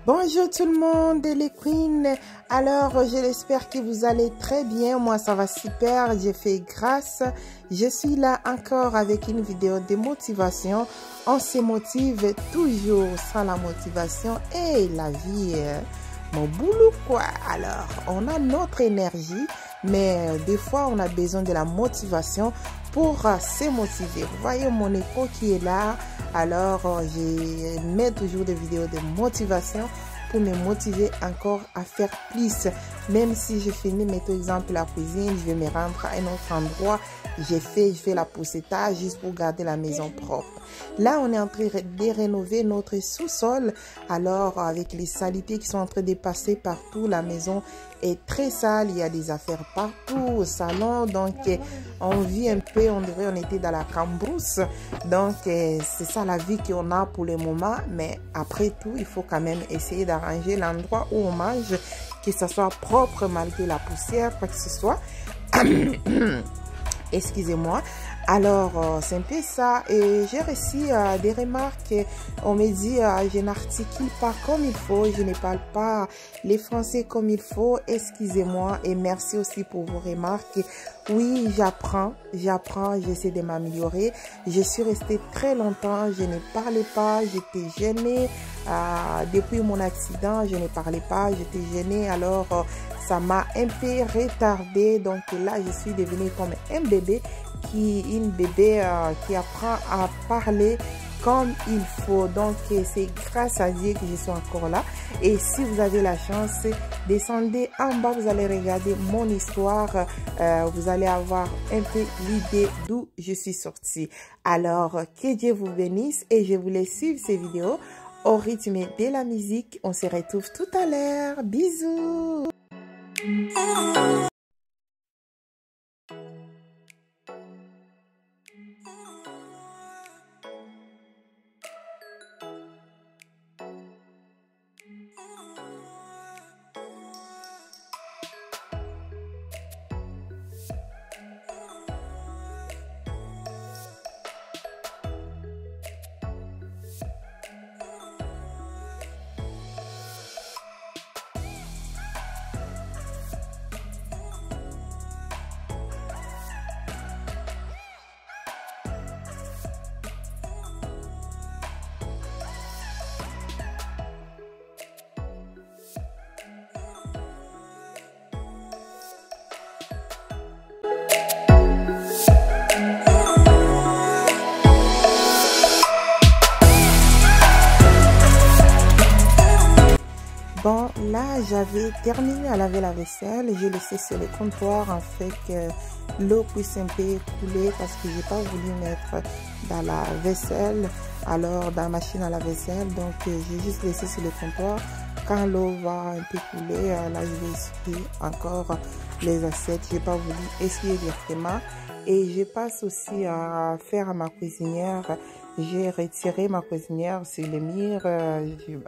Bonjour tout le monde, les queens. Alors, je l'espère que vous allez très bien. Moi, ça va super. J'ai fait grâce. Je suis là encore avec une vidéo de motivation. On se motive toujours sans la motivation. Et la vie, mon boulot quoi. Alors, on a notre énergie, mais des fois, on a besoin de la motivation pour se motiver. Vous voyez mon écho qui est là. Alors, je mets toujours des vidéos de motivation pour me motiver encore à faire plus. Même si je finis, mettons exemple la cuisine, je vais me rendre à un autre endroit. Je fais la poussetta juste pour garder la maison propre. Là, on est en train de rénover notre sous-sol. Alors, avec les saletés qui sont en train de passer partout, la maison est très sale. Il y a des affaires partout au salon. Donc, on vit un peu, on dirait on était dans la cambrousse. Donc, c'est ça la vie qu'on a pour le moment. Mais après tout, il faut quand même essayer d'arranger l'endroit où on mange, que ça soit propre malgré la poussière, quoi que ce soit. Excusez-moi. Alors, c'est un peu ça. Et j'ai reçu des remarques. On me dit, je n'articule pas comme il faut. Je ne parle pas les français comme il faut. Excusez-moi. Et merci aussi pour vos remarques. Oui, j'apprends. J'essaie de m'améliorer. Je suis restée très longtemps. Je ne parlais pas. J'étais gênée. Depuis mon accident, je ne parlais pas. J'étais gênée. Alors, ça m'a un peu retardée. Donc là, je suis devenue comme un bébé. Une bébé qui apprend à parler comme il faut. Donc c'est grâce à Dieu que je suis encore là. Et si vous avez la chance, descendez en bas, vous allez regarder mon histoire. Vous allez avoir un peu l'idée d'où je suis sortie. Alors que Dieu vous bénisse et je vous laisse suivre ces vidéos au rythme de la musique. On se retrouve tout à l'heure. Bisous. Bon, là, j'avais terminé à laver la vaisselle. J'ai laissé sur le comptoir en fait que l'eau puisse un peu couler parce que j'ai pas voulu mettre dans la vaisselle, alors dans la machine à la vaisselle. Donc, j'ai juste laissé sur le comptoir. Quand l'eau va un peu couler, là, je vais essuyer encore les assiettes. J'ai pas voulu essuyer directement. Et je passe aussi à faire à ma cuisinière. J'ai retiré ma cuisinière sur le mur.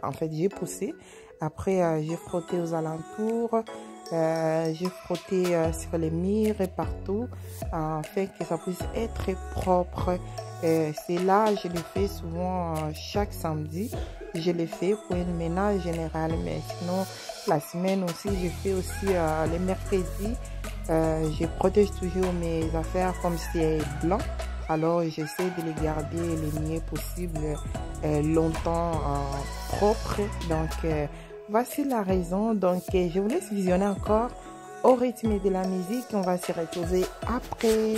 En fait, j'ai poussé. Après, j'ai frotté aux alentours, j'ai frotté sur les murs et partout, afin que ça puisse être propre. C'est là, je le fais souvent chaque samedi. Je le fais pour un ménage général, mais sinon, la semaine aussi, je fais aussi les mercredis. Je protège toujours mes affaires comme c'est blanc. Alors, j'essaie de les garder le mieux possible longtemps propres. Donc, voici la raison. Donc, je vous laisse visionner encore au rythme de la musique. On va se retrouver après.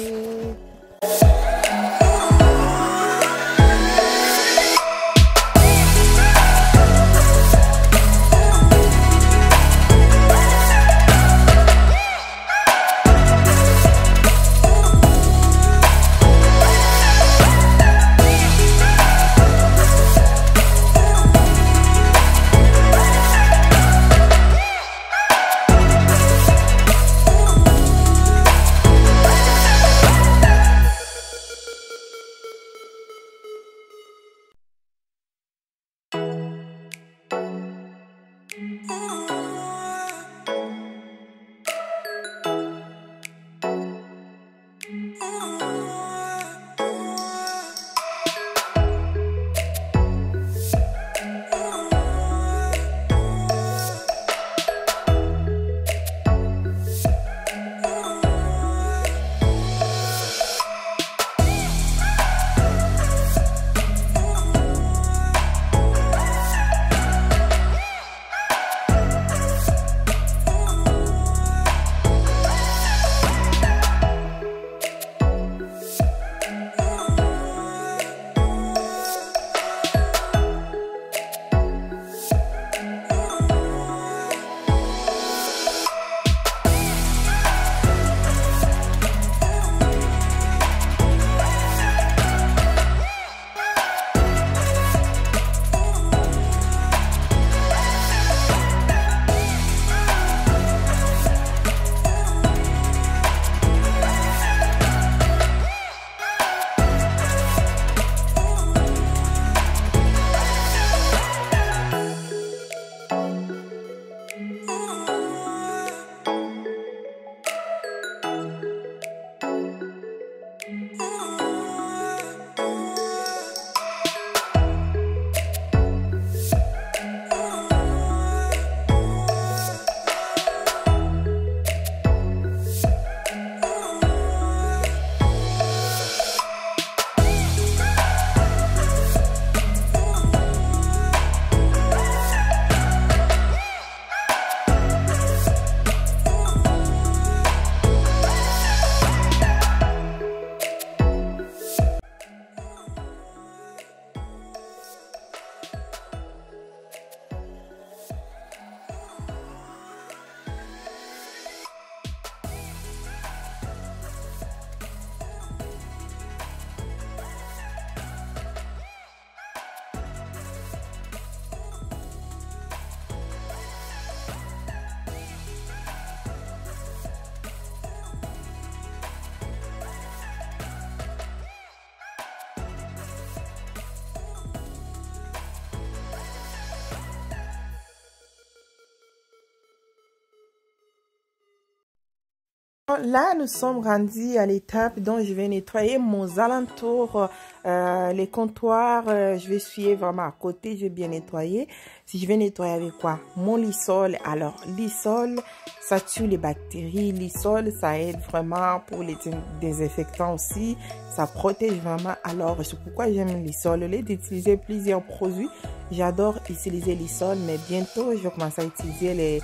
Là, nous sommes rendus à l'étape dont je vais nettoyer mon alentour, les comptoirs. Je vais essuyer vraiment à côté, je vais bien nettoyer. Si je vais nettoyer avec quoi? Mon lissol. Alors, lissol, ça tue les bactéries. Lissol, ça aide vraiment pour les désinfectants aussi. Ça protège vraiment. Alors, c'est pourquoi j'aime le lissol. Au lieu d'utiliser plusieurs produits, j'adore utiliser lissol. Mais bientôt, je vais commencer à utiliser les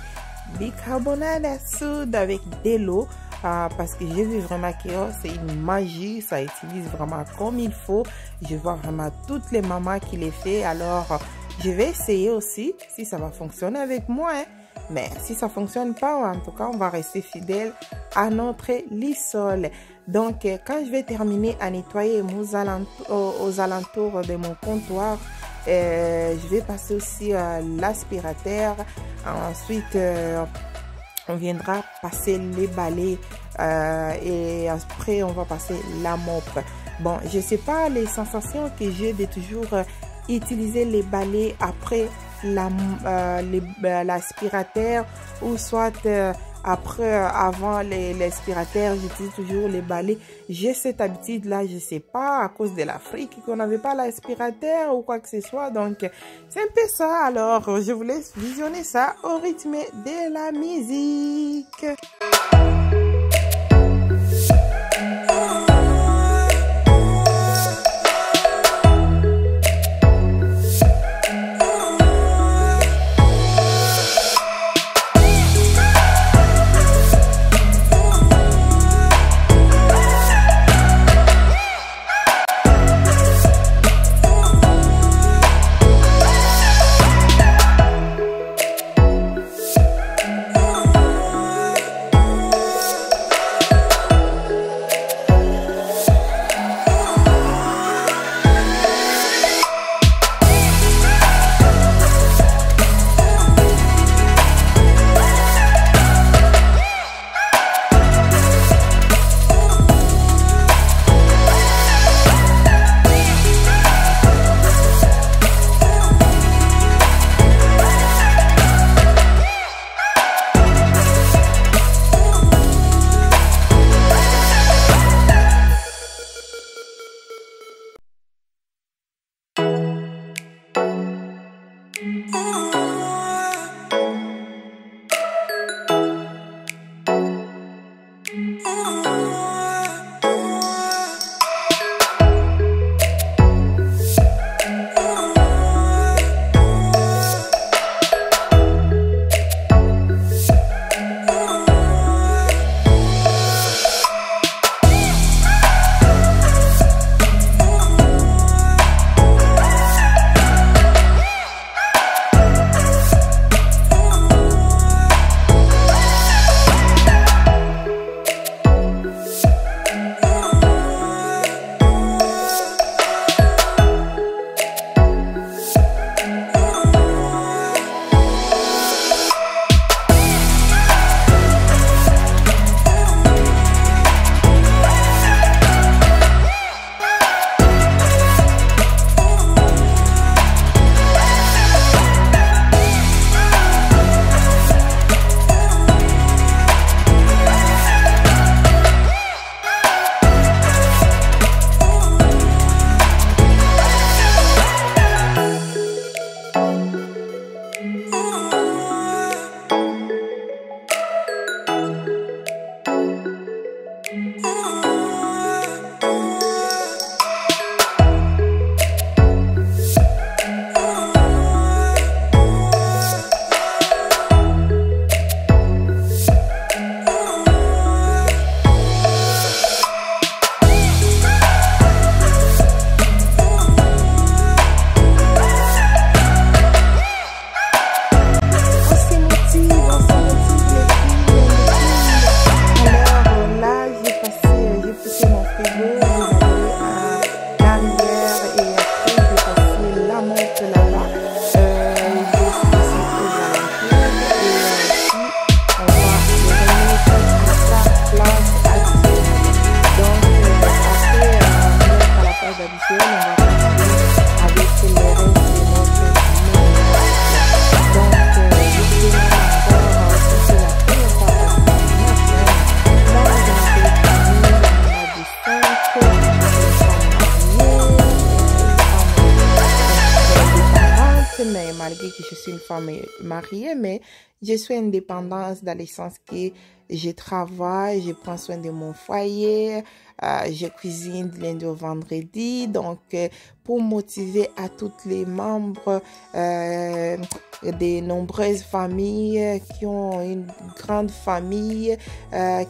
bicarbonate de soude avec de l'eau. Parce que j'ai vu vraiment que c'est une magie, ça utilise vraiment comme il faut. Je vois vraiment toutes les mamans qui les font. Alors, je vais essayer aussi si ça va fonctionner avec moi. Hein. Mais si ça fonctionne pas, en tout cas, on va rester fidèle à notre lissol. Donc, quand je vais terminer à nettoyer aux alentours de mon comptoir, je vais passer aussi l'aspirateur. Ensuite, on viendra passer les balais et après on va passer la mop. Bon, je sais pas les sensations que j'ai de toujours utiliser les balais après l'aspirateur ou soit avant l'aspirateur, j'utilise toujours les balais. J'ai cette habitude là, je sais pas, à cause de l'Afrique qu'on n'avait pas l'aspirateur ou quoi que ce soit. Donc c'est un peu ça. Alors je vous laisse visionner ça au rythme de la musique. mais malgré que je suis une femme mariée, mais je suis indépendante dans le sens que je travaille, je prends soin de mon foyer, je cuisine du lundi au vendredi. Donc, pour motiver à toutes les membres des nombreuses familles qui ont une grande famille,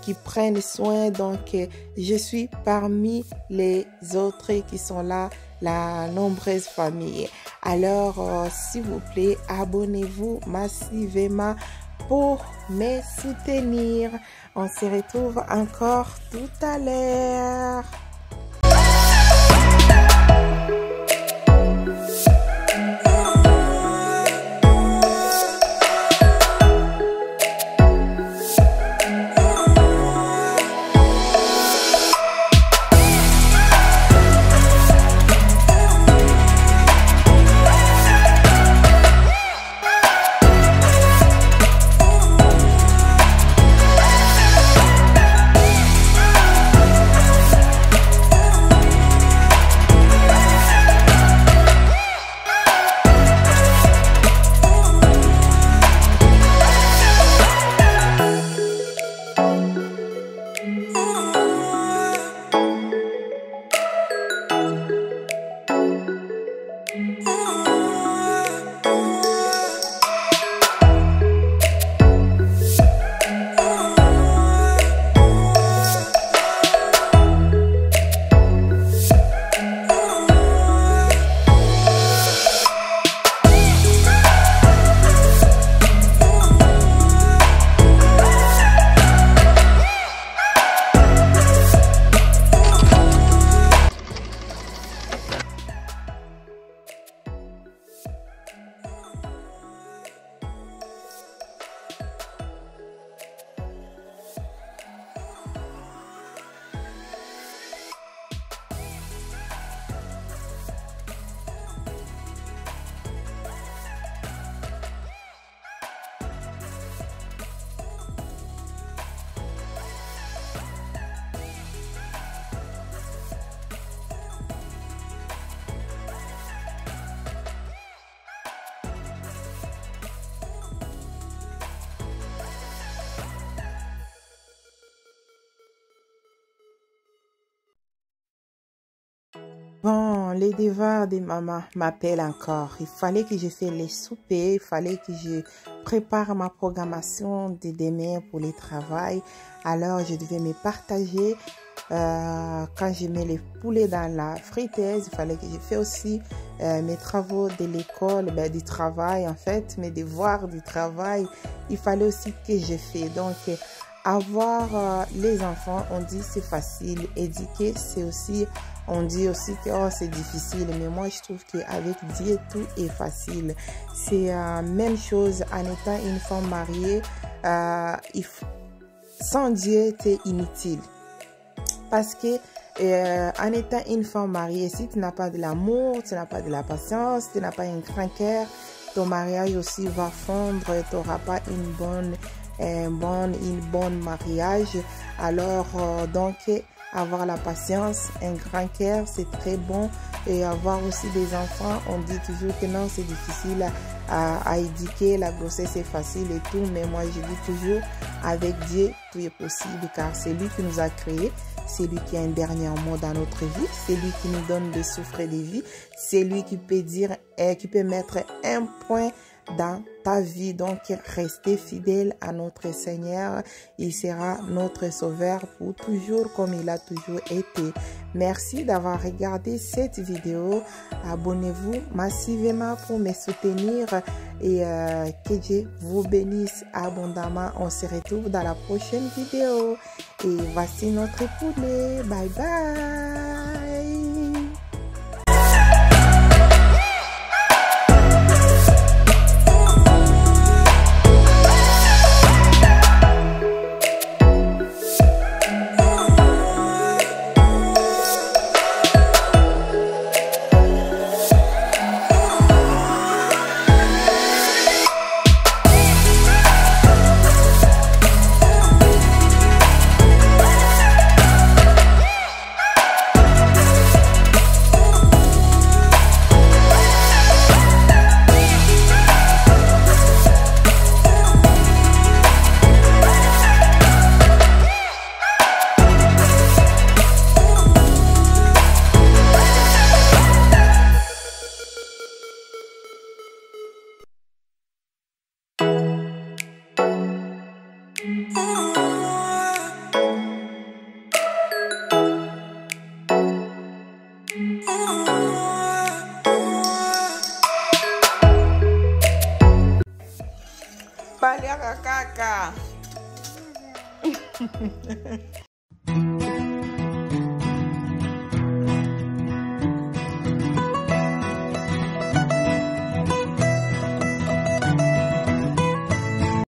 qui prennent soin. Donc, je suis parmi les autres qui sont là, la nombreuse famille. Alors, s'il vous plaît, abonnez-vous massivement pour me soutenir. On se retrouve encore tout à l'heure. Bon, les devoirs de maman m'appellent encore. Il fallait que je fasse les soupers, il fallait que je prépare ma programmation de demain pour le travail. Alors, je devais me partager. Quand je mets les poulets dans la friteuse, il fallait que je fasse aussi mes travaux de l'école, du travail en fait, mes devoirs du travail. Il fallait aussi que je fasse. Donc, avoir les enfants, on dit c'est facile. Éduquer, c'est aussi... On dit aussi que oh, c'est difficile, mais moi je trouve qu'avec Dieu, tout est facile. C'est la même chose en étant une femme mariée. Sans Dieu, c'est inutile. Parce que en étant une femme mariée, si tu n'as pas de l'amour, tu n'as pas de la patience, tu n'as pas un grand cœur, ton mariage aussi va fondre, tu n'auras pas une bonne mariage. Alors, donc... avoir la patience, un grand cœur, c'est très bon. Et avoir aussi des enfants, on dit toujours que non, c'est difficile à éduquer, la grossesse est facile et tout. Mais moi, je dis toujours, avec Dieu, tout est possible car c'est lui qui nous a créés. C'est lui qui a un dernier mot dans notre vie. C'est lui qui nous donne le souffle de vie. C'est lui qui peut dire, qui peut mettre un point dans ta vie. Donc, restez fidèle à notre Seigneur. Il sera notre sauveur pour toujours comme il a toujours été. Merci d'avoir regardé cette vidéo. Abonnez-vous massivement pour me soutenir et que Dieu vous bénisse abondamment. On se retrouve dans la prochaine vidéo. Et voici notre poulet. Bye bye. Palia caca.